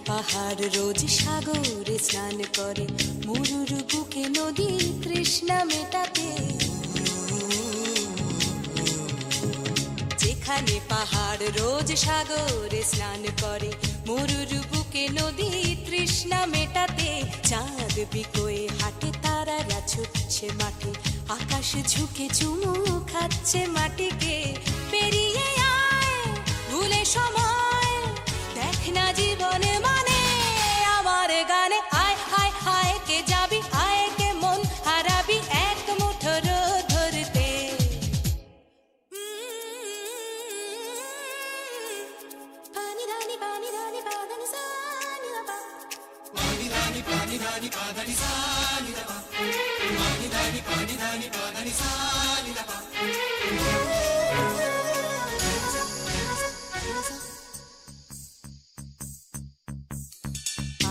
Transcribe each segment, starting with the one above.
পাহাড় রোজ সাগরে স্নান করে, মরুর বুকে নদী তৃষ্ণা মেটাতে। যেখানে পাহাড় রোজ সাগরে স্নান করে, মরুর বুকে নদী তৃষ্ণা মেটাতে। চাঁদ বিকোয়ে হাটে, তারারা ছুটছে মাঠে, আকাশ ঝুঁকে চুমু খাচ্ছে মাটিকে। পেরিয়ে আয় ভুলে সময়, দেখ না জীবনে মানে আমার গানে। আয় হায় হায় কে যাবি, আয় কে মন হারাবি এক মুঠো রোদ ধরতে। পানি ধানি পানি ধানি পাদানি সানি দাবা, পানি ধানি পানি ধানি পাদানি সানি দাবা, পানি ধানি পাদানি সানি দাবা।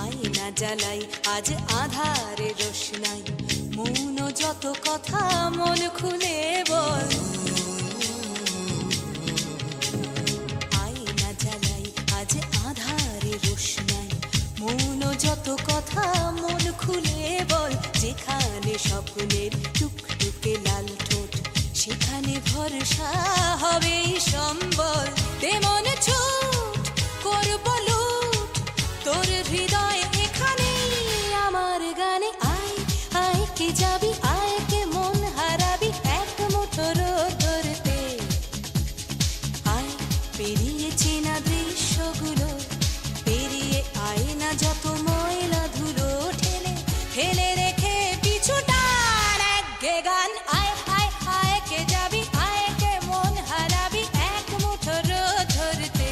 আয়না জ্বালাই আজ আধারে রোশনাই, মৌন যত কথা মন খুলে বল। আয়না জ্বালাই আজ আধারে রোশনাই, মৌন যত কথা মন খুলে বল। যেখানে স্বপ্নের টুকটুকে লাল ঠোঁট, সেখানে ভরসা হবে সম্বল। তেমন ছুট করব লুট তোর হৃদয় এখানে আমার গানে। আয় আয় কে যাবি, আয় কে মন হারাবি এক মুঠো রোদ ধরতে। আয় পেরিয়ে চেনা দৃশ্যগুলো, পেরিয়ে আয় না যত ময়লা ধুলো, ঠেলে ঠেলে রেখে পিছুটার একঘে গান। আয় আয় আয় কে যাবি, আয় কে মন হারাবি এক মুঠো রোদ ধরতে।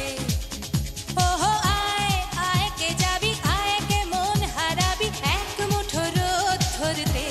ওহো আয় আয় কে যাবি, আয় কে মন হারাবি এক মুঠো রোদ ধরতে।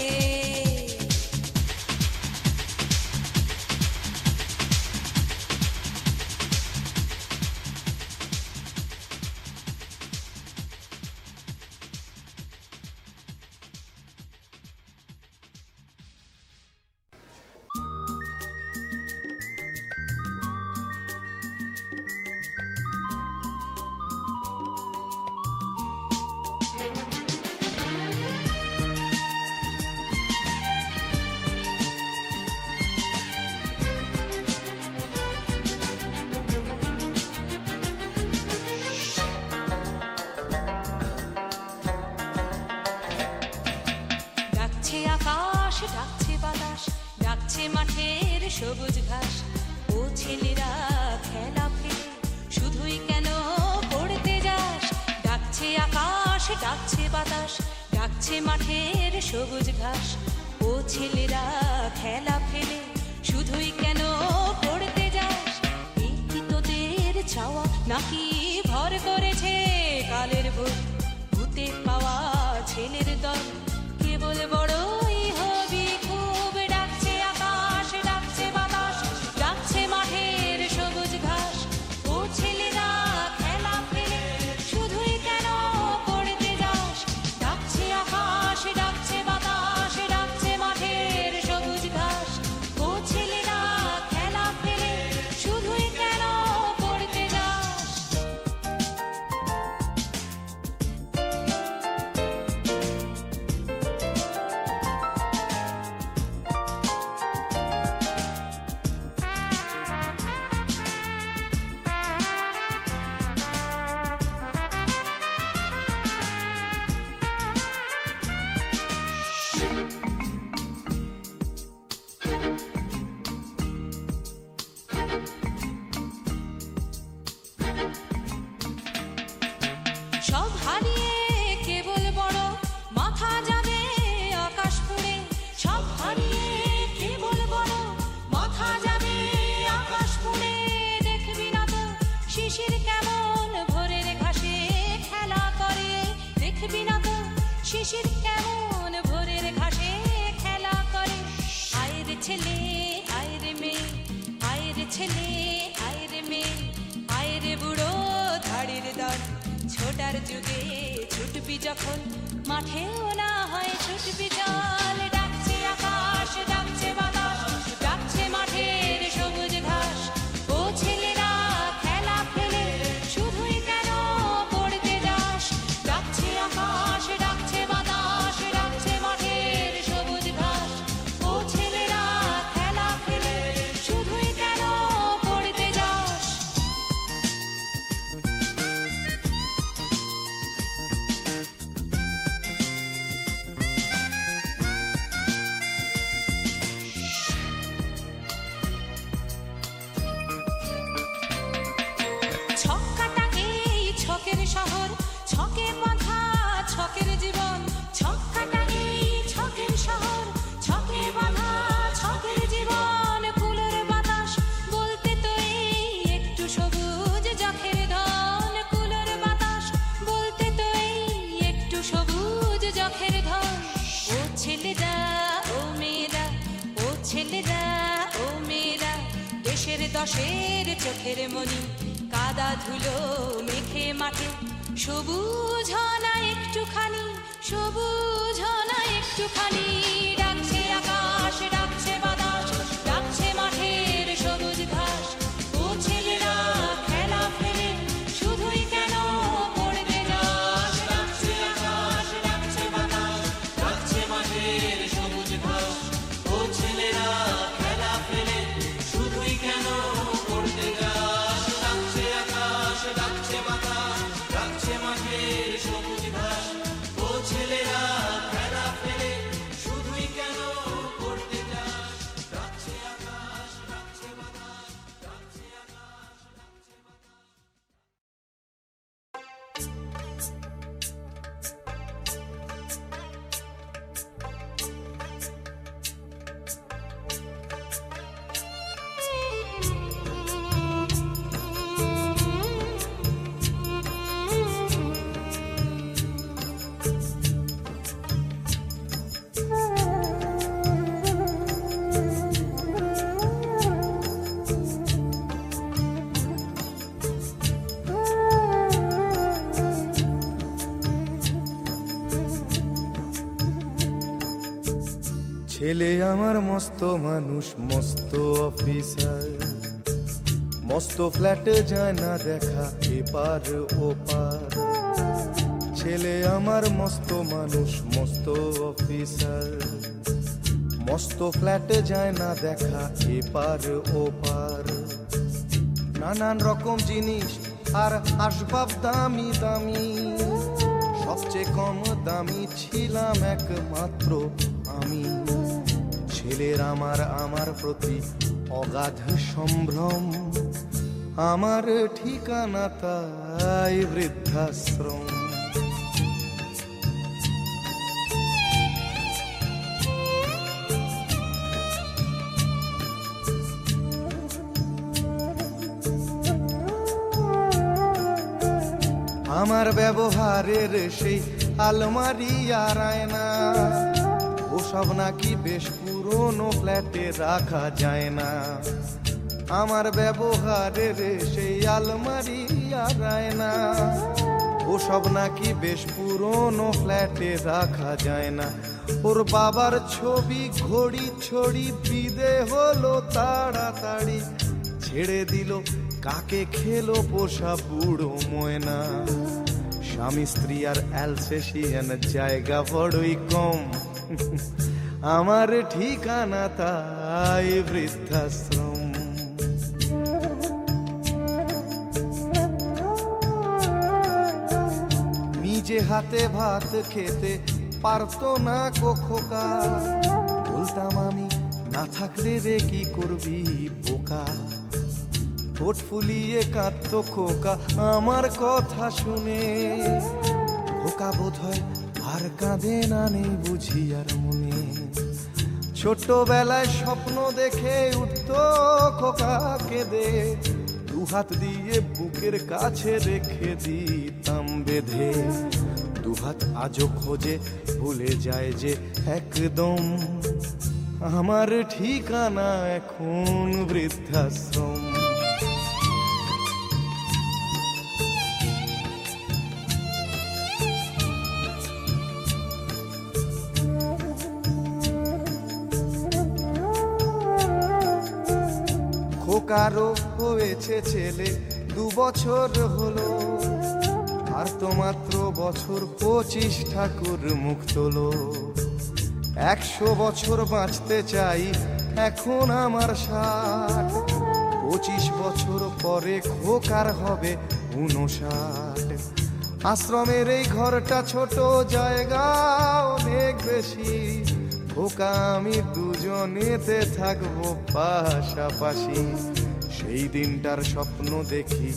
ডাকছে আকাশ, ডাকছে বাতাস, ডাকছে মাঠের সবুজ ঘাস। ও ছেলেরা খেলা ফেলে শুধুই কেন পড়তে যাস? ডাকছে আকাশ, ডাকছে বাতাস, ডাকছে মাঠের সবুজ ঘাস। ও ছেলেরা খেলা ফেলে শুধুই কেন পড়তে যাস? এই কি তোদের চাওয়া নাকি ভর করেছে কালের ভূত? ভূতে পাওয়া ছেলের দল কেবল বড়ই হবি খুব। ডাকছে আকাশ, ডাকছে বাতাস, ডাকছে মাঠের সবুজ ঘাস। ও ছেলেরা খেলা ফেলে শুধুই কেন পড়তে যাস? ডাকছে আকাশ, ডাকছে বাতাস, ডাকছে মাঠের সবুজ ঘাস। ও ছেলেরা খেলা ফেলে ছেলে আয় রে মেয়ে আয় রে বুড়ো ধাড়ির দল ছোটার যুগে ছুটবি যখন মাঠেও না হয় ছুটবি চল ডাকছে আকাশ ডাকছে বাতাস ডাকছে মাঠের সবুজ ঘাস ও ছেলেরা খেলা ফেলে শুধুই কেন পড়তে যাস ডাকছে আকাশ ডাকছে বাতাস ডাকছে মাঠের সবুজ ঘাস ও ছেলেরা খেলা ফেলে শুধুই কেন পড়তে যাস ছক্কাটা এই ছকের শহর ছকে বাঁধা ছকের জীবন ছক্কাটা এই ছকের শহর ছকে বাঁধা ছকের জীবন কুলোর বাতাস বলতে তো এই একটু সবুজ যখের ধন কুলোর বাতাস বলতে তো এই একটু সবুজ যখের ধন ও ছেলেরা ও মেয়েরা ও ছেলেরা ও মেয়েরা দেশের দশের চোখের মনি কাদা ধুলো মেখে মাঠে সবুজ না একটুখানি সবুজ না একটুখানি ডাকছে আকাশ ডাকছে বাতাস ডাকছে মাঠের সবুজ ঘাস ও ছেলেরা খেলা ফেলে শুধুই কেন পড়তে যাস ডাকছে আকাশ ডাকছে বাতাস ডাকছে মাঠের সবুজ ঘাস ও ছেলেরা খেলা ফেলে শুধুই কেন পড়তে যাস ডাকছে আকাশ ডাকছে বাতাস ডাকছে মাঠের সবুজ ঘাস ও ছেলেরা খেলা ফেলে শুধুই কেন পড়তে যাস ডাকছে আকাশ ডাকছে বাতাস ডাকছে আকাশ ডাকছে বাতাস ছেলে আমার মস্ত মানুষ মস্ত অফিসার মস্ত ফ্ল্যাটে যায় না দেখা এপার ওপার ছেলে আমার মস্ত মানুষ মস্ত অফিসার মস্ত ফ্ল্যাটে যায় না দেখা এপার ওপার নানান রকম জিনিস আর আসবাব দামি দামি সবচেয়ে কম দামি ছিলাম একমাত্র আমি ছেলের আমার প্রতি অগাধ সম্ভ্রম আমার ঠিকানা তাই বৃদ্ধাশ্রম আমার ব্যবহারের সেই আলমারি আর আয়না ওসব নাকি বেশ পুরনো ফ্ল্যাটে রাখা যায় না আমার ব্যবহারের সেই আলমারি আর আয়না ওসব নাকি বেশ পুরনো ফ্ল্যাটে রাখা যায় না ওর বাবার ছবি ঘড়ি ছড়ি বিদে হলো তাড়াতাড়ি ছেড়ে দিল কাকে খেলো পোষা বুড়ো ময়না স্বামী স্ত্রী আর অ্যালসেশিয়ান জায়গা বড়ই কম আমার ঠিকানা তাই বৃদ্ধাশ্রম নিজে হাতে ভাত খেতে পারতো না খোকা বলতাম আমি না থাকলে রে কি করবি বোকা ঠোঁট ফুলিয়ে কাঁদতো খোকা আমার কথা শুনে খোকা বোধ হয় আর কাঁদে না নেই বুঝি আর মনে ছোট্টবেলায় স্বপ্ন দেখে উঠতো খোকা কেঁদে দুহাত দিয়ে বুকের কাছে রেখে দিতাম বেঁধে দুহাত আজও খোঁজে ভুলে যায় যে একদম আমার ঠিকানা এখন বৃদ্ধাশ্রম কারো হয়েছে ছেলে 2 বছর হলো, আর তো মাত্র বছর 25 ঠাকুর মুখ তোলো। 100 বছর বাঁচতে চাই, এখন আমার 60, 25 বছর পরে খোকার হবে 59। আশ্রমের এই ঘরটা ছোট, জায়গা অনেক বেশি, খোকা আমি দুজনেতে থাকবো পাশাপাশি। সেই দিনটার স্বপ্ন দেখি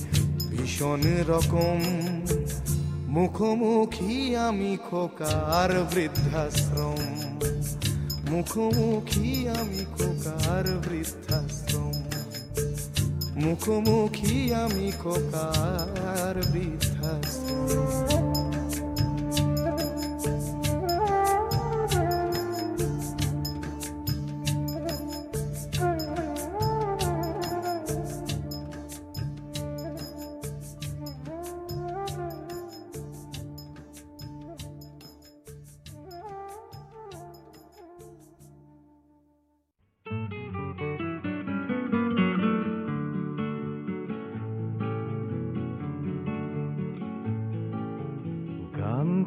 ভীষণ রকম, মুখোমুখি আমি খোকার বৃদ্ধাশ্রম, মুখোমুখি আমি খোকার বৃদ্ধাশ্রম, মুখোমুখি আমি খোকার বৃদ্ধাশ্রম।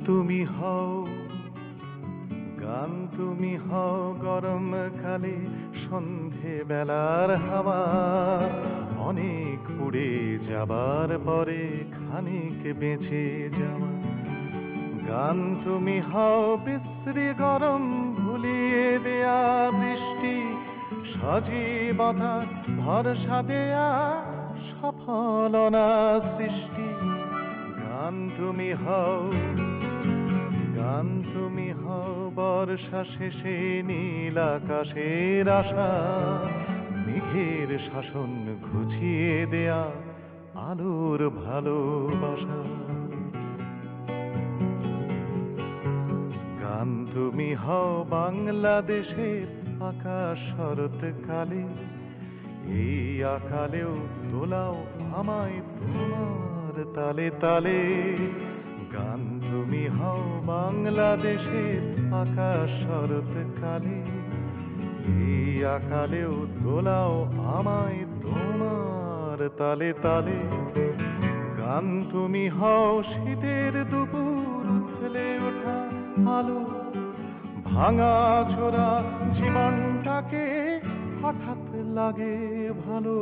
তুমি হও গান, তুমি হও গরমকালে সন্ধে বেলার হাওয়া, অনেক পুড়ে যাবার পরে খানিক বেঁচে যাওয়া। গান তুমি হও বিশ্রী গরম ভুলিয়ে দেয়া বৃষ্টি, সজীবতা ভরসা দেয়া সফলনা সৃষ্টি। গান তুমি হও, গান তুমি হও বর্ষা শেষে নীল আকাশের আশা, মেঘের শাসন ঘুচিয়ে দেয়া আলোর ভালোবাসা। গান তুমি হও বাংলাদেশের আকাশ শরৎকালে, এই আকালেও দোলাও আমায় তোমার তালে তালে। গান তুমি হও বাংলাদেশের আকাশ শরৎকালে, এই আকালেও দোলাও আমায় তোমার তালে তালে। গান তুমি হও শীতের দুপুর উথলে ওঠা আলো, ভাঙা ছোড়া জীবনটাকে হঠাৎ লাগে ভালো।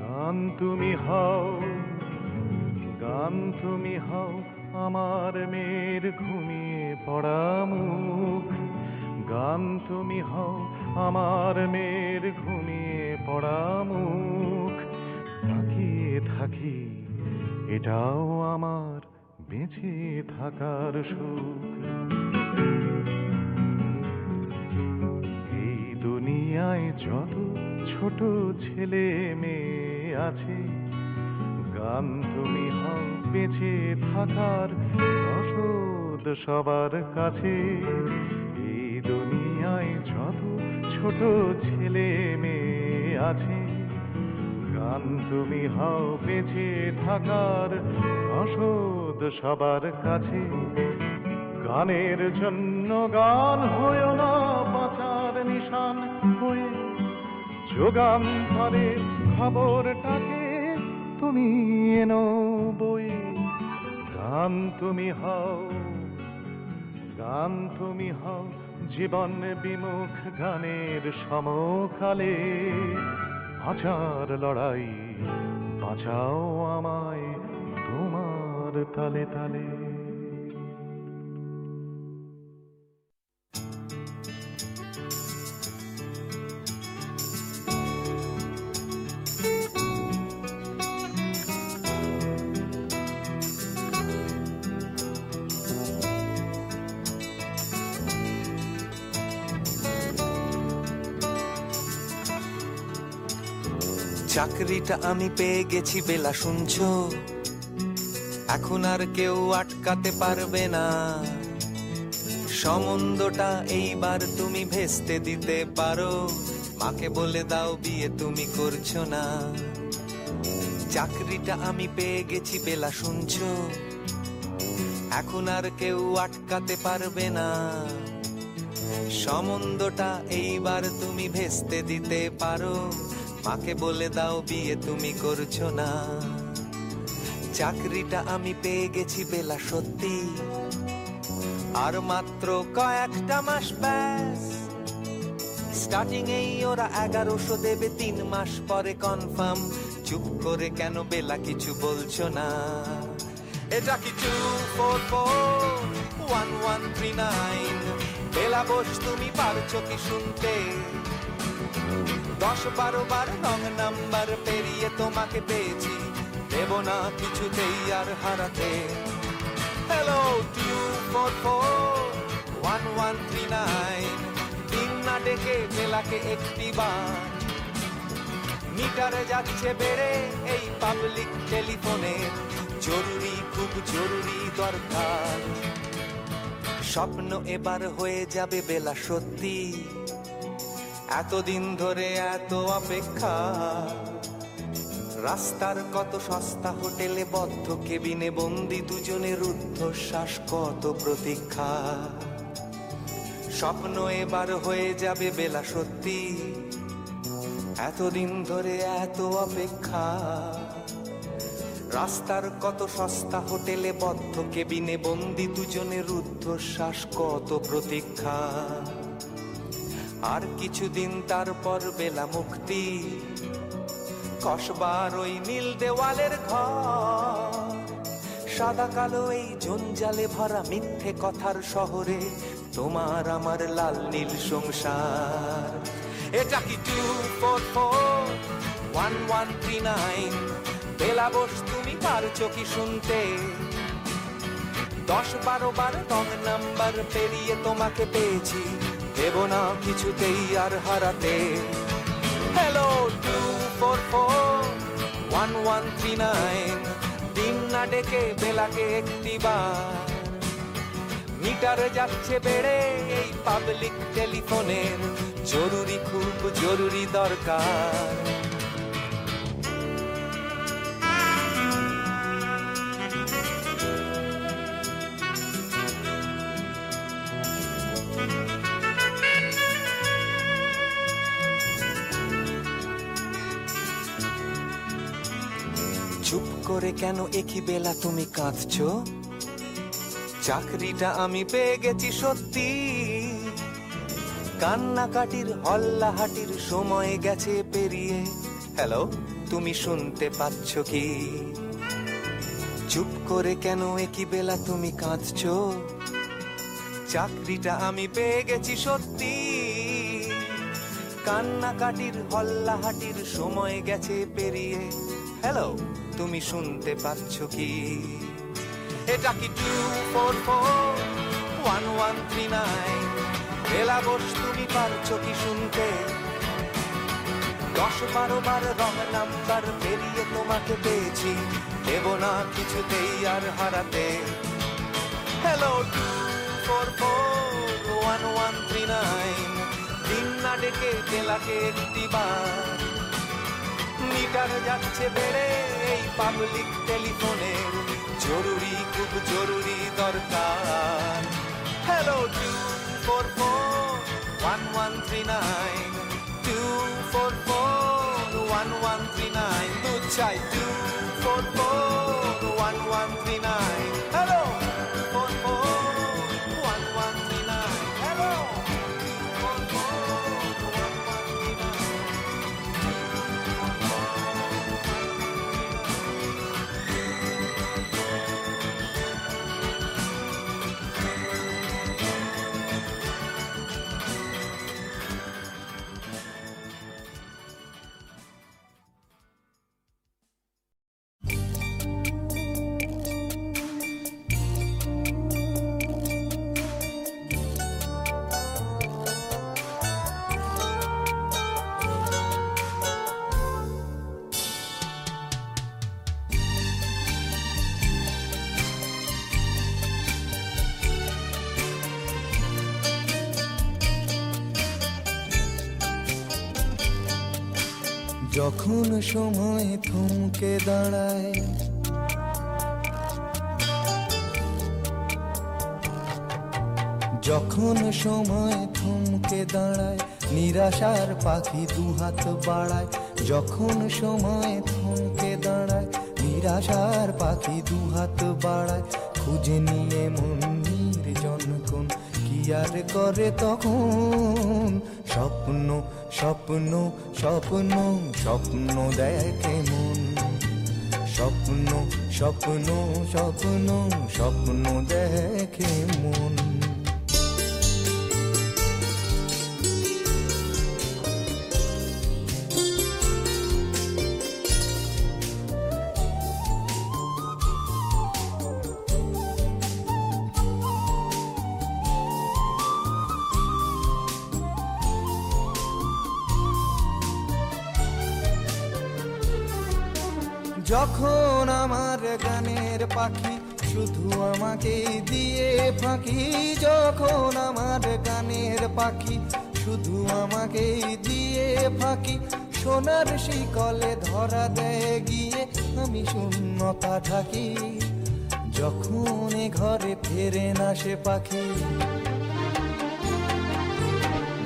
গান তুমি হও, গান তুমি হও আমার মেয়ের ঘুমিয়ে পড়া মুখ, গান তুমি হও আমার মেয়ের ঘুমিয়ে পড়া মুখ। তাকিয়ে থাকি এটাও আমার বেঁচে থাকার সুখ। এই দুনিয়ায় যত ছোট ছেলে মেয়ে আছে, গান তুমি হও বেঁচে থাকার রসদ সবার কাছে। এই দুনিয়ায় যত ছোট ছেলে মেয়ে আছে, গান তুমি হও বেঁচে থাকার রসদ সবার কাছে। গানের জন্য গান হয়েও না বাঁচার নিশান হয়ে, যুগান্তরে খবরটাকে তুমি এনো বই। গান তুমি হও, গান তুমি হও জীবন বিমুখ গানের সমকালে। বাঁচার লড়াই বাঁচাও আমায় তোমার তালে তালে। চাকরিটা আমি পেয়ে গেছি বেলা শুনছো, এখন আর কেউ আটকাতে পারবে না। সম্বন্ধটা এইবার তুমি ভেস্তে দিতে পারো, মাকে বলে দাও বিয়ে তুমি করছো না। চাকরিটা আমি পেয়ে গেছি বেলা শুনছো, এখন আর কেউ আটকাতে পারবে না। সম্বন্ধটা এইবার তুমি ভেস্তে দিতে পারো, মাকে বলে দাও বিয়ে তুমি করছো না। চাকরিটা আমি পেয়ে গেছি বেলা সত্যি, আর মাত্র কয়েকটা মাস ব্যাস। স্টার্টিং এই ওরা 1100 দেবে, 3 মাস পরে কনফার্ম। চুপ করে কেন বেলা কিছু বলছো না? এটা কি 2441139? বেলা বোস তুমি পারছো কি শুনতে? 10-12 বার রং নাম্বার পেরিয়ে তোমাকে পেয়েছি, দেব না কিছুতেই আর হারাতে। হ্যালো 2441139, দিন না ডেকে বেলাকে একটি বার। মিটারে যাচ্ছে বেড়ে এই পাবলিক টেলিফোনে, জরুরি খুব জরুরি দরকার। স্বপ্ন এবার হয়ে যাবে বেলা সত্যি, এতদিন ধরে এত অপেক্ষা। রাস্তার কত সস্তা হোটেলে বদ্ধ কেবিনে বন্দি দুজনের রুদ্ধশ্বাস, কত প্রতীক্ষা। স্বপ্ন এবার হয়ে যাবে বেলা সত্যি, এতদিন ধরে এত অপেক্ষা। রাস্তার কত সস্তা হোটেলে বদ্ধ কেবিনে বন্দি দুজনের রুদ্ধশ্বাস, কত প্রতীক্ষা। আর কিছুদিন তারপর বেলা মুক্তি, কসবার ওই নীল দেওয়ালের ঘর। সাদা কালো এই জঞ্জালে ভরা মিথ্যে কথার শহরে তোমার আমার লাল নীল সংসার। এটা কি 2441139? বেলা বোস তুমি পারছো কি শুনতে? 10-12 বার রং নাম্বার পেরিয়ে তোমাকে পেয়েছি, দেব না কিছুতেই আর হারাতে। হ্যালো 2441139, দিন না ডেকে বেলাকে একটি বার। মিটারে যাচ্ছে বেড়ে এই পাবলিক টেলিফোনের, জরুরি খুব জরুরি দরকার। চুপ করে কেন একই বেলা তুমি কাঁদছো? চাকরিটা আমি পেয়ে গেছি সত্যি, কান্নাকাটির হল্লাহাটির সময় গেছে পেরিয়ে। হ্যালো তুমি শুনতে পাচ্ছ কি? চুপ করে কেন একই বেলা তুমি কাঁদছো? চাকরিটা আমি পেয়ে গেছি সত্যি, কান্নাকাটির হল্লাহাটির সময় গেছে পেরিয়ে। হ্যালো তুমি শুনতে পাচ্ছ কি? এটা কি 2441139? বেলা বোস তুমি পারছো কি শুনতে? 10-12 বার রং নাম্বার পেরিয়ে তোমাকে পেয়েছি, দেব না কিছুতেই আর হারাতে। হ্যালো 2441139, দিন না ডেকে বেলাকে একটি বার। মিটার যাচ্ছে বেড়ে এই পাবলিক টেলিফোনের, জরুরি খুব জরুরি দরকার। হ্যালো 2441139, 2441139, দুধ চাই 2441139। Hello 2441139, hello 2441139। যখন সময় থমকে দাঁড়ায়, যখন সময় থমকে দাঁড়ায়, নিরাশার পাখি দুহাত বাড়ায় যখন সময় থমকে দাঁড়ায়। নিরাশার পাখি দুহাত বাড়ায় খুঁজে নিয়ে মন নির্জন কোন কি আর করে তখন। স্বপ্ন স্বপ্ন স্বপ্ন স্বপ্ন দেখে মন। স্বপ্ন স্বপ্ন স্বপ্ন স্বপ্ন দেখে মন। যখন আমার গানের পাখি শুধু আমাকে দিয়ে ফাঁকি। যখন আমার গানের পাখি শুধু আমাকে দিয়ে ফাঁকি। সোনার শিকলে ধরা দেয় গিয়ে আমি শূন্যতা ঢাকি। যখন এ ঘরে ফেরে না সে পাখি।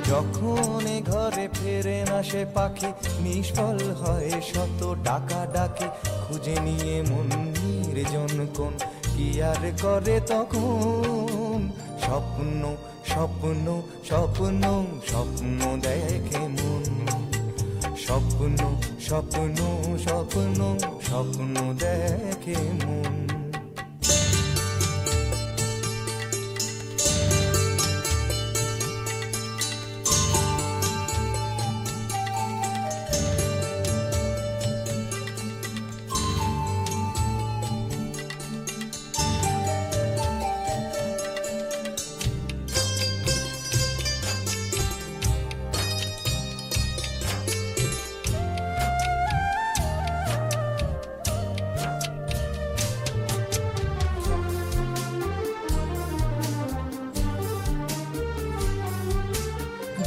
যখন এ ঘরে ফেরে না সে পাখি নিষ্ফল হয় শত ডাকা ডাকি। খুঁজে নিয়ে মন নির্জন কোন কি আর করে তখন। স্বপ্ন স্বপ্ন স্বপ্ন স্বপ্ন দেখে মন। স্বপ্ন স্বপ্ন স্বপ্ন স্বপ্ন দেখে মন।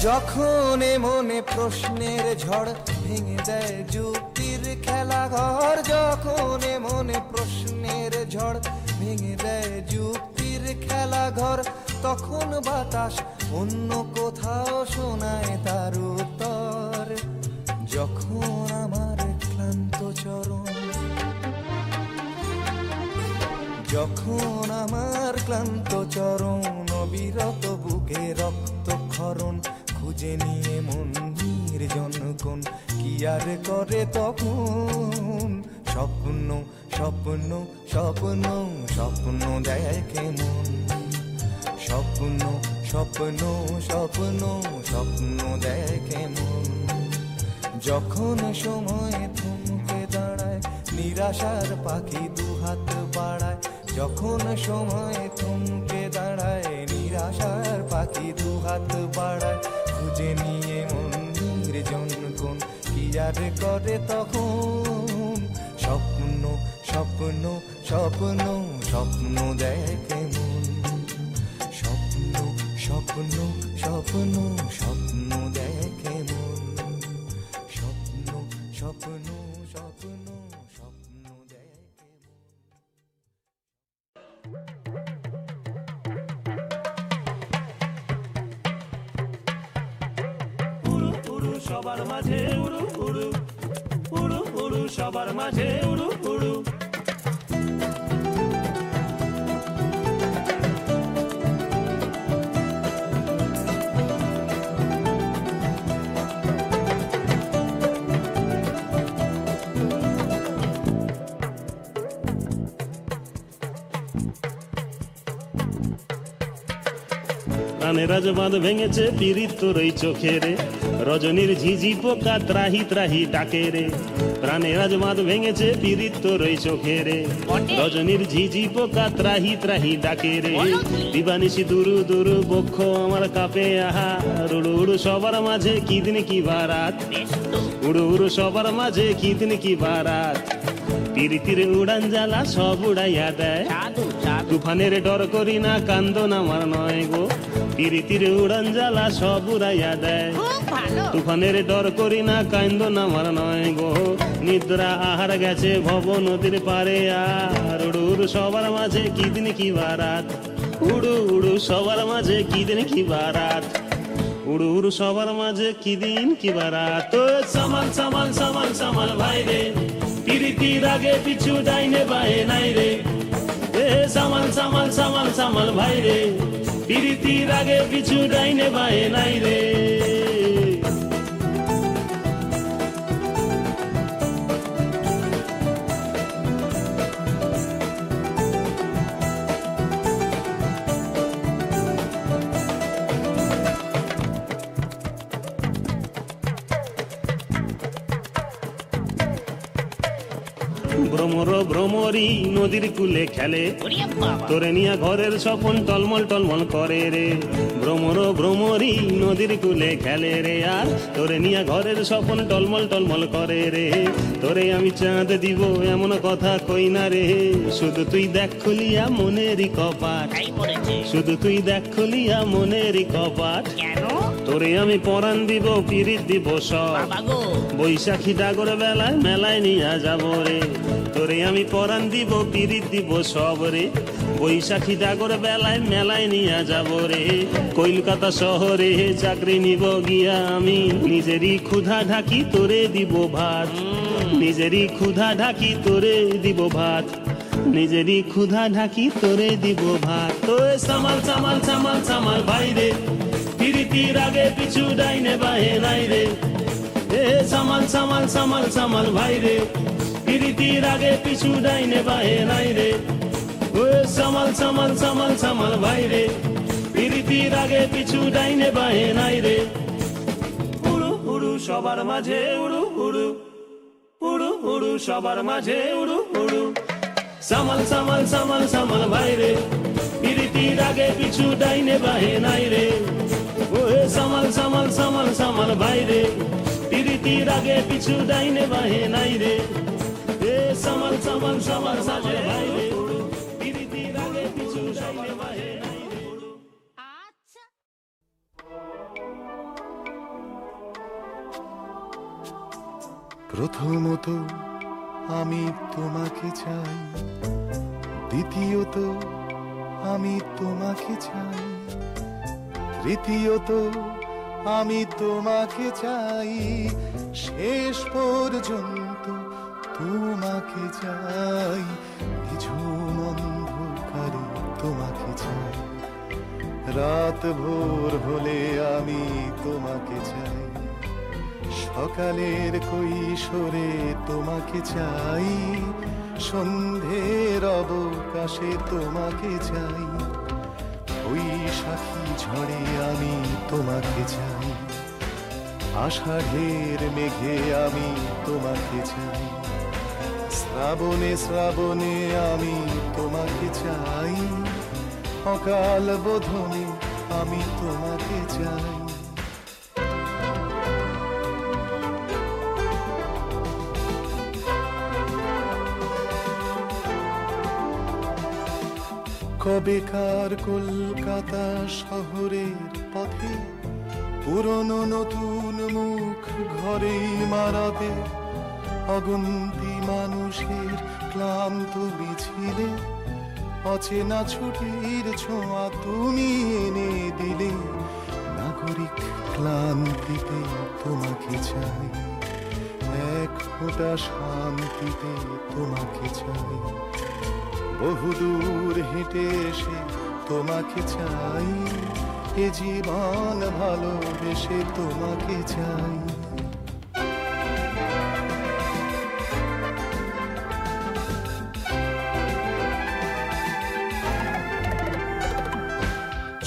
যখন মনে প্রশ্নের ঝড় ভেঙে দেয় যুক্তির খেলা ঘর। যখন মনে প্রশ্নের ঝড় ভেঙে দেয় যুক্তির খেলা ঘর। তখন বাতাস অন্য কোথাও শোনায় তার উত্তর। যখন আমার ক্লান্ত চরণ। যখন আমার ক্লান্ত চরণ অবিরত বুকে রক্তক্ষরণ। খুঁজে নিয়ে মন নির্জন কোন কি আর করে তখন। স্বপ্ন স্বপ্ন স্বপ্ন স্বপ্ন দেখে মন। স্বপ্ন স্বপ্ন স্বপ্ন স্বপ্ন দেখে মন। যখন সময় থমকে দাঁড়ায় নিরাশার পাখি দুহাত বাড়ায়। যখন সময় থমকে দাঁড়ায় নিরাশার পাখি দুহাত বাড়ায়। খুঁজে নিয়ে মন নির্জন কোন কি আর করে তখন। স্বপ্ন স্বপ্ন স্বপ্ন স্বপ্ন দেখে মন। স্বপ্ন স্বপ্ন স্বপ্ন স্বপ্ন দেখে মন। স্বপ্ন স্বপ্ন স্বপ্ন স্বপ্ন দেখে মন। উড়ু উড়ু সবার মাঝে উড়ু উড়ু উড়ু উড়ু সবার মাঝে উড়ু উড়ু। প্রাণের রাজবাঁধ ভেঙেছে পিরিত তোর এই চোখে রে। রজনীর ঝিঝি পোকা ত্রাহি ত্রাহি ডাকে রে। প্রাণের রাজবাঁধ ভেঙেছে পিরিত তোর এই চোখে রে। রজনীর ঝিঝি পোকা ত্রাহি ত্রাহি ডাকে রে। দিবানিশি দুরু দুরু বক্ষ আমার কাপে আহা। উড়ু উড়ু সবার মাঝে কি দিন কি বারাত। উড়ু উড়ু সবার মাঝে কি দিন কি বারাত। পিরিতির উড়ান জ্বালা সব উড়াইয়া দেয়। তুফানের ডর করি না কান্দন আমার নয় গো। পিরিতির উড়ান জ্বালা সব উড়াইয়া দেয়। তুফানের ডর করি না কান্দন আমার নয় গো। নিদ্রা আহার গেছে ভব নদীর পারে আর। উড়ু উড়ু সবার মাঝে কি দিন কি বারাত। উড়ু উড়ু সবার মাঝে কি দিন কি বারাত। উড়ু উড়ু সবার মাঝে কি দিন কি বারাত ও সামাল সামাল সামাল সামাল ভাই রে পিরিতির আগে পিছু ডাইনে বাহে নাই রে এ সামাল সামাল সামাল সামাল ভাই রে পিরিতির আগে পিছু ডাইনে বাহে নাই রে ভ্রমর ভ্রমরি নদীর কূলে খেলে তোরে নিয়া ঘরের স্বপন টলমল টলমল করে রে ভ্রমর ভ্রমরি নদীর কূলে খেলে রে আর তোরে নিয়া ঘরের স্বপন টলমল টলমল করে রে তোরে আমি চাঁদ দিব এমন কথা কই না রে শুধু তুই দেখ খুলিয়া মনেরই কপাট শুধু তুই দেখ খুলিয়া মনেরই কপাট তোরে আমি পরাণ দিব পিরিত দিব সব বৈশাখী ডাগর বেলায় মেলায় নিয়া যাব রে তোরে আমি পরাণ দিব পিরিত দিব সব রে বৈশাখী ডাগর বেলায় মেলায় নিয়া যাব রে কলকাতা শহরে চাকরি নিব গিয়া আমি নিজেরই ক্ষুধা ঢাকি তোরে দিব ভাত নিজেরই ক্ষুধা ঢাকি তোরে দিব ভাত নিজেরই ক্ষুধা ঢাকি তোরে দিব ভাত তোরে সামাল সামাল সামাল সামাল ভাই রে পিরিতির আগে পিছু ডাইনে বাহে নাই রে এ সামাল সামাল সামাল সামাল ভাই রে পিরিতির আগে পিছু ডাইনে বাহে নাই রে ও সামাল সামাল সামাল সামাল ভাই রে পিরিতির আগে পিছু ডাইনে বাহে নাই রে উড়ু উড়ু সবার মাঝে উড়ু উড়ু উড়ু উড়ু সবার মাঝে উড়ু উড়ু সামাল সামাল সামাল সামাল ভাই রে পিরিতির আগে পিছু ডাইনে বাহে নাই রে ও সামাল সামাল সামাল সামাল ভাই রে পিরিতির আগে পিছু ডাইনে বাহে নাই রে এ সামাল সামাল সামাল সামাল ভাই রে পিরিতির আগে পিছু ডাইনে বাহে নাই রে প্রথমত আমি তোমাকে চাই, দ্বিতীয়ত আমি তোমাকে চাই, তৃতীয়ত আমি তোমাকে চাই, শেষ পর্যন্ত তোমাকে চাই, নিঝুম অন্ধকারে তোমাকে চাই, রাত ভোর হলে আমি তোমাকে চাই, সকালের কৈশোরে তোমাকে চাই, সন্ধ্যের অবকাশে তোমাকে চাই, বৈশাখী ঝড়ে আমি তোমাকে চাই, আষাঢ়ের মেঘে আমি তোমাকে চাই, শ্রাবণে শ্রাবণে আমি তোমাকে চাই, অকাল বোধনে আমি তোমাকে চাই। কবেকার কলকাতা শহরের পথে পুরনো নতুন মুখ ঘরেই মারাবে, অগুন্তি মানুষের ক্লান্ত মিছিলে অচেনা ছুটির ছোঁয়া তুমি এনে দিলে, নাগরিক ক্লান্তিতে তোমাকে চাই, এক ফোঁটা শান্তিতে তোমাকে চাই, বহুদূর হেঁটে এসে তোমাকে চাই, এ জীবন ভালোবেসে তোমাকে চাই।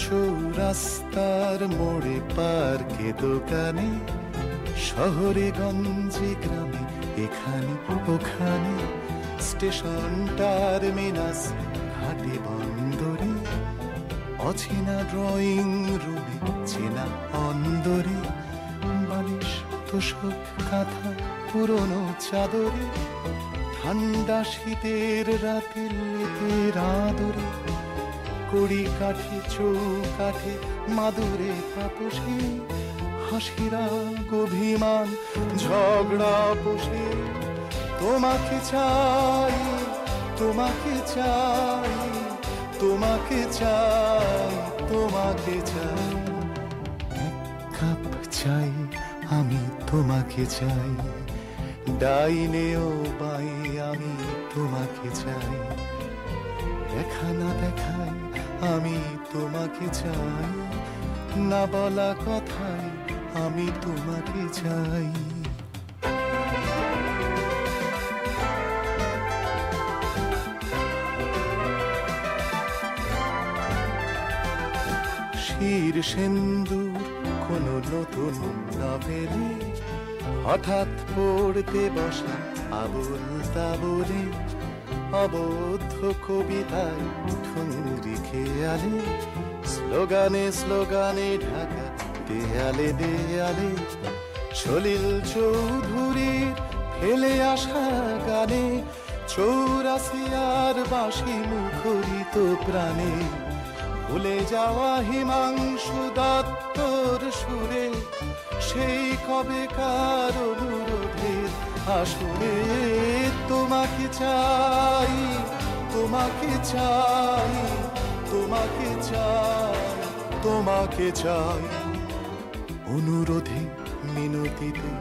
চৌরাস্তার মোড়ে পার্কে দোকানে, শহরে গঞ্জে গ্রামে এখানে ওখানে, স্টেশন টার্মিনাস ঘাটে বন্দরে, অচেনা ড্রয়িং রুমে চেনা অন্দরে, বালিশ তোষক কাঁথা পুরনো চাদরে, ঠান্ডা শীতের রাতে লেপের আদরে, কড়ি কাঠে চৌকাঠে মাদুরে তাপসে, হাসিরা অভিমান ঝগড়া বসে, তোমাকে চাই তোমাকে চাই তোমাকে চাই তোমাকে চাই, কাপ চাই, আমি তোমাকে চাই, ডাইনে ও বাই আমি তোমাকে চাই, দেখা না দেখাই আমি তোমাকে চাই, না বলা কথাই আমি তোমাকে চাই। শির সিন্দুর কোন নতুন নভেলে হঠাৎ পড়তে বসা আবুল তাবুলে, অবদ্ধ কবিতায় ঠুংরি খেয়ালে, স্লোগানে স্লোগানে ঢাকা দেয়ালে দেয়ালে, সলিল চৌধুরীর ফেলে আসা গানে, 84 আর বাঁশি মুখরিত প্রাণে, ভুলে যাওয়া হিমাংশু দত্তর সুরে, সেই কবেকার অনুরোধের আসরে, তোমাকে চাই, তোমাকে চাই, তোমাকে চাই, তোমাকে চাই, অনুরোধে মিনতিতে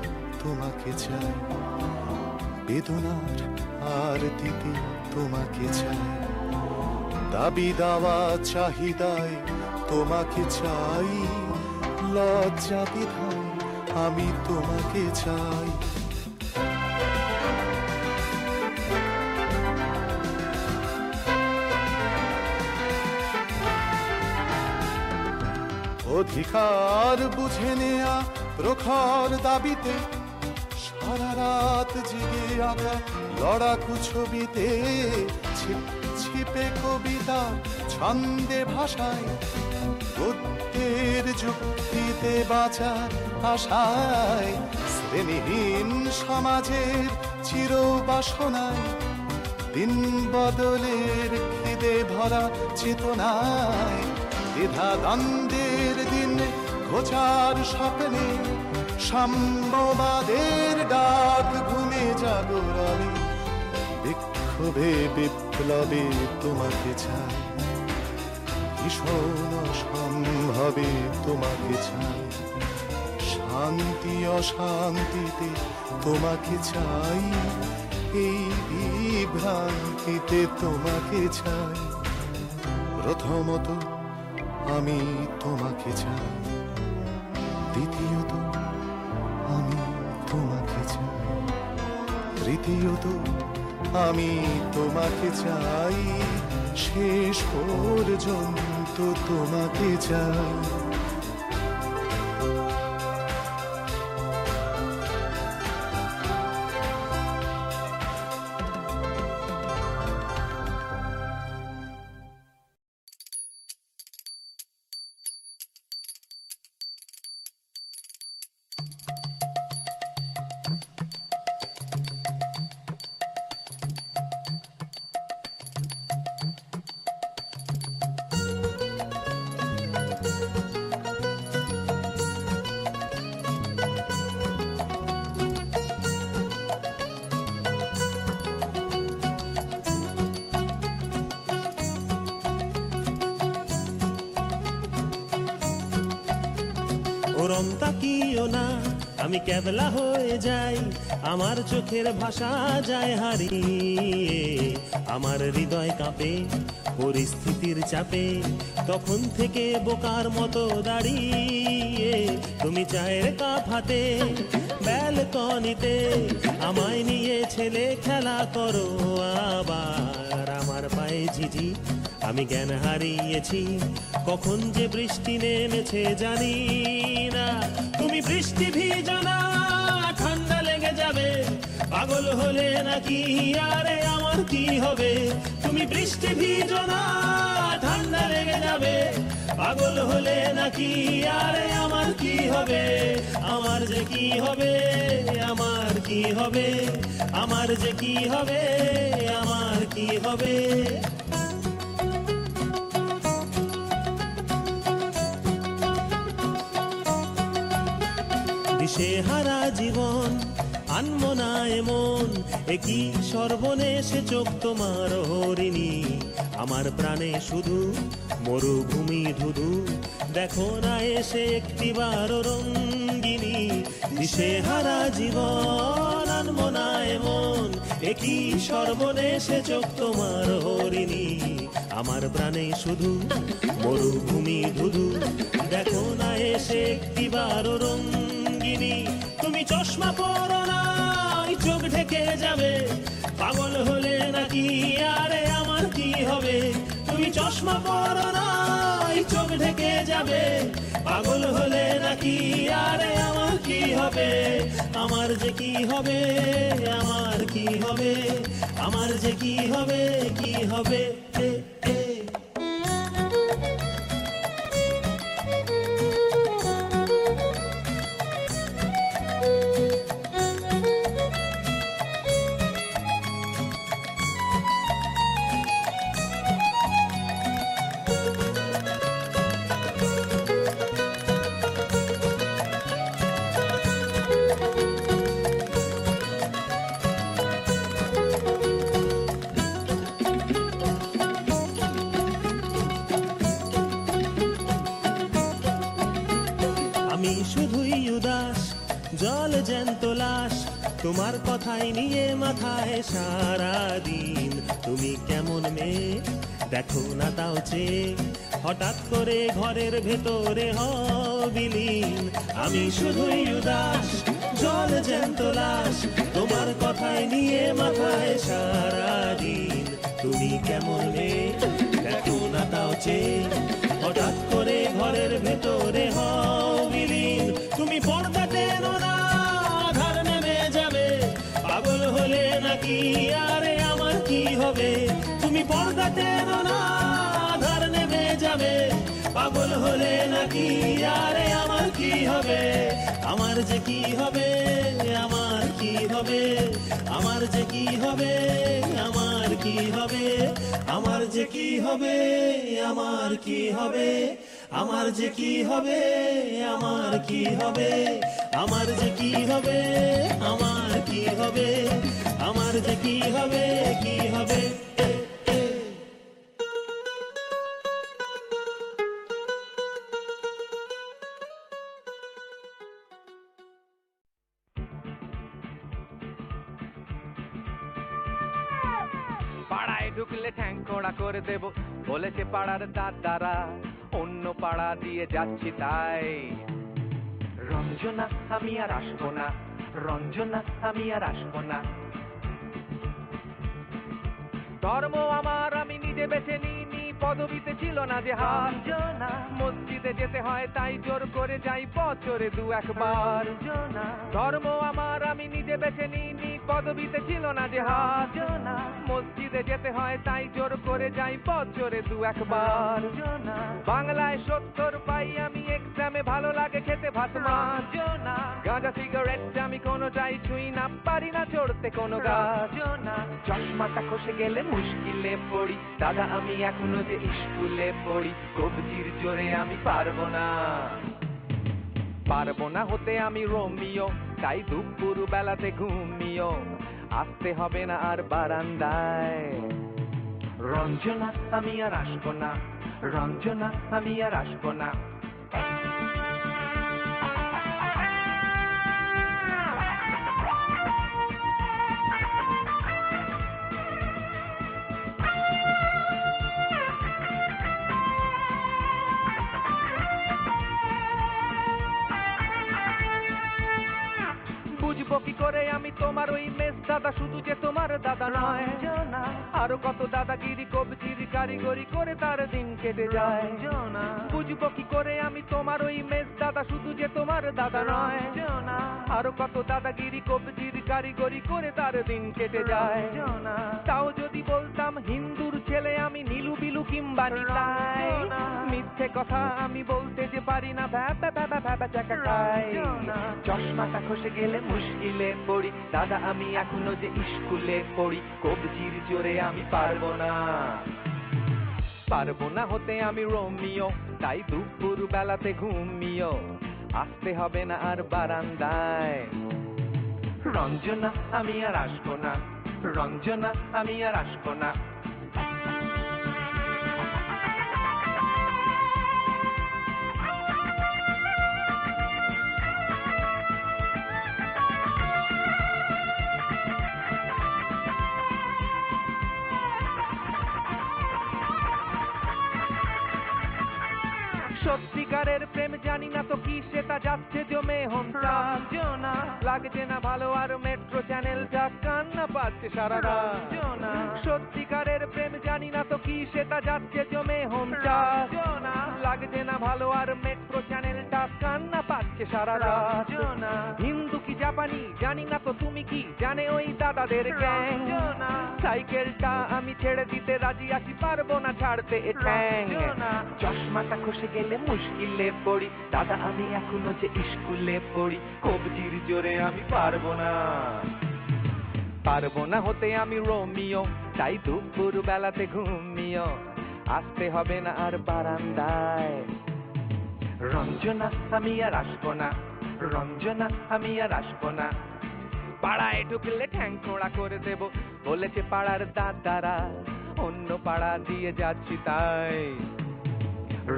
তোমাকে চাই, বেদনার আরতিতে তোমাকে চাই, দাবি দাওয়া চাহিদায় তোমাকে চাই, লজ্জা বিধায় আমি তোমাকে চাই। অধিকার বুঝে নেয়া প্রখর দাবিতে, সারা রাত জেগে আঁকা লড়াকু ছবিতে, ছিপে কবিতা ছন্দে ভাষায়, গদ্যের যুক্তিতে বাঁচার আশায়, শ্রেণীহীন সমাজের চির বাসনায়, দিন বদলের খিদে ভরা চেতনায়, দ্বিধা দ্বন্দ্বের দিন ঘোচার স্বপ্নে, সাম্যবাদের ডাক ঘুমে জাগরণে, বিক্ষোভে বিপ্লবে তোমাকে চাই, ভীষণ অসম্ভবে তোমাকে চাই, শান্তি অশান্তিতে তোমাকে চাই, এই বিভ্রান্তিতে তোমাকে চাই, প্রথমত আমি তোমাকে চাই, দ্বিতীয়ত আমি তোমাকে চাই, তৃতীয়ত আমি তোমাকে চাই, শেষ পর্যন্ত তোমাকে চাই। ওরম তাকিও না, আমি কেবলা হয়ে যাই, আমার চোখের ভাষা যায় হারিয়ে, আমার হৃদয় কাঁপে পরিস্থিতির চাপে, তখন থেকে বোকার মতো দাঁড়িয়ে, তুমি চায়ের কাপ হাতে ব্যালকনিতে, আমায় নিয়ে ছেলে খেলা করো আবার, আমার পায়ে ঝিঝি আমি জ্ঞান হারিয়েছি, কখন যে বৃষ্টি নেমেছে জানি না, তুমি বৃষ্টি ভিজো না, ঠান্ডা লেগে যাবে, পাগল হলে নাকি আরে আমার কি হবে, তুমি বৃষ্টি ভিজো না, ঠান্ডা লেগে যাবে, পাগল হলে নাকি আরে আমার কি হবে, আমার যে কি হবে, আমার কি হবে, আমার যে কি হবে, আমার কি হবে। দিশেহারা জীবন মানব না এমন একই সর্বনেশে চোখ তোমার হরিণী আমার প্রাণে শুধু মরুভূমি ধুধু দেখো না এসে একটিবার রঙ্গিনী দিশেহারা জীবন আনবো না এমন একই সর্বনেশে চোখ তোমার হরিণী আমার প্রাণে শুধু মরুভূমি ধুধু দেখো না এসে একটিবার রঙ্গিনী তুমি চশমা পরো না চোখ ঢেকে যাবে পাগল হলে নাকি আরে আমার কি হবে তুমি চশমা পরো না চোখ ঢেকে যাবে পাগল হলে নাকি আরে আমার কি হবে আমার যে কি হবে আমার কি হবে আমার যে কি হবে কি হবে এ, এ। আমি শুধুই উদাস জল জ্যান্ত লাশ তোমার কথাই নিয়ে মাথায় সারা দিন তুমি কেমন মেয়ে দেখো না তাও চেয়ে হঠাৎ করে ঘরের ভেতরে হবিলীন আমি শুধুই উদাস জল জ্যান্ত লাশ তোমার কথাই নিয়ে মাথায় সারা দিন তুমি কেমন মেয়ে দেখো না তাও চেয়ে হঠাৎ করে ঘরের ভেতরে হবিলীন তুমি পর্দা টেনো না আধার নেমে যাবে পাগল হলে নাকি আরে আমার কি হবে তুমি পর্দা টেনো না আধার নেমে যাবে পাগল হলে নাকি আরে আমার কি হবে আমার যে কি হবে আমার কি হবে আমার যে কি হবে আমার কি হবে আমার যে কি হবে আমার কি হবে আমার যে কি হবে আমার কি হবে আমার যে কি হবে আমার কি হবে আমার যে কি হবে কি হবে এ, এ। পাড়ায় ঢুকলে ঠ্যাং কোড়া করে দেব বলেছে পাড়ার দাদারা অন্য পাড়া দিয়ে যাচ্ছি তাই রঞ্জনা আমি আর আসবো না রঞ্জনা আমি আর আসবো না ধর্ম আমার আমি নিজে বেছে নিইনি পদবিতে ছিল না যে হাঞ্জনা মসজিদে যেতে হয় তাই জোর করে যাই বছরে দু একবার ধর্ম আমার আমি নিজে বেছে নিইনি পদবিতে ছিল না যে হাঞ্জনা মসজিদে যেতে হয় তাই জোর করে যাই বছরে দু একবার বাংলায় 70 পাই আমি এক্সামে ভালো লাগে খেতে ভাত মাঝনা গাঁজা সিগারেট আমি কোনোটাই ছুঁই না পারি না চড়তে কোনো গাছ চশমাটা খসে গেলে মুশকিলে পড়ি দাদা আমি এখনো যে স্কুলে পড়ি কবজির জোরে আমি পারবো না হতে আমি রোমিও তাই দুপুর বেলাতে ঘুমিও আসতে হবে না আর বারান্দায় রঞ্জনা আমি আর আসবো না রঞ্জনা আমি আর আসবো না বুঝবো কি করে আমি তোমার ওই মেস দাদা শুধু যে তোমার দাদা নয় আরো কত দাদাগিরি কবজির কারিগরি করে তার দিন কেটে যায় বুঝবো কি করে আমি তোমার ওই মেস দাদা শুধু যে তোমার দাদা নয় আরো কত দাদাগিরি কবজির কারিগরি করে তার দিন কেটে যায় তাও যদি বলতাম হিন্দুর ছেলে আমি নীলু বিলু কিংবা নিতাই মিথ্যে কথা আমি বলতে যে পারি না ভ্যাপা ভ্যাপা ভ্যাপা চাকা খাই চশমাটা খসে গেলে মুশকিলে পড়ি দাদা আমি এখনো যে স্কুলে পড়ি কবজির জোরে আমি পারবো না হতে আমি রোমিও তাই দুপুর বেলাতে ঘুমিও আসতে হবে না আর বারান্দায় রঞ্জনা আমি আর আসবো না, রঞ্জনা আমি আর আসবো না। সত্যিকারের প্রেম জানি না তো কি, সেটা যাচ্ছে জমে রঞ্জনা। লাগছে না ভালো আর মেট্রো চ্যানেলটা কান্না পাচ্ছে সারা রঞ্জনা। সত্যিকারের প্রেম জানি না তো কি, সেটা যাচ্ছে জমে রঞ্জনা। লাগছে না ভালো আর মেট্রো চ্যানেলটা কান্না পাচ্ছে সারা রঞ্জনা। হিন্দু কি জাপানি জানি না তো তুমি কি জানে ওই দাদাদের গ্যাং। সাইকেলটা আমি ছেড়ে দিতে রাজি আছি, পারবো না ছাড়তে এ ঠ্যাং। চশমাটা খসে গেলে মুশকিলে পড়ি, দাদা আমি এখনো যে স্কুলে পড়ি। কবজির জোরে আমি পারবো না, পারবো না হতে আমি রোমিও। তাই দুপুর বেলাতে ঘুমিও, আসতে হবে না আর বারান্দায়। রঞ্জনা আমি আর আসবো না, রঞ্জনা আমি আর আসবো না। পাড়ায় ঢুকলে ঠ্যাং খোঁড়া করে দেব বলেছে পাড়ার দাদারা, অন্য পাড়া দিয়ে যাচ্ছি তাই।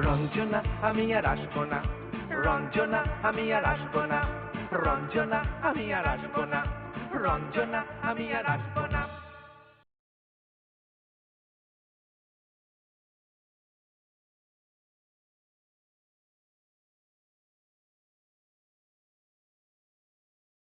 রঞ্জনা আমি আর আসবো না, রঞ্জনা আমি আর আসবো না, রঞ্জনা আমি আর আসবো না, রঞ্জনা আমি আর আসবো না।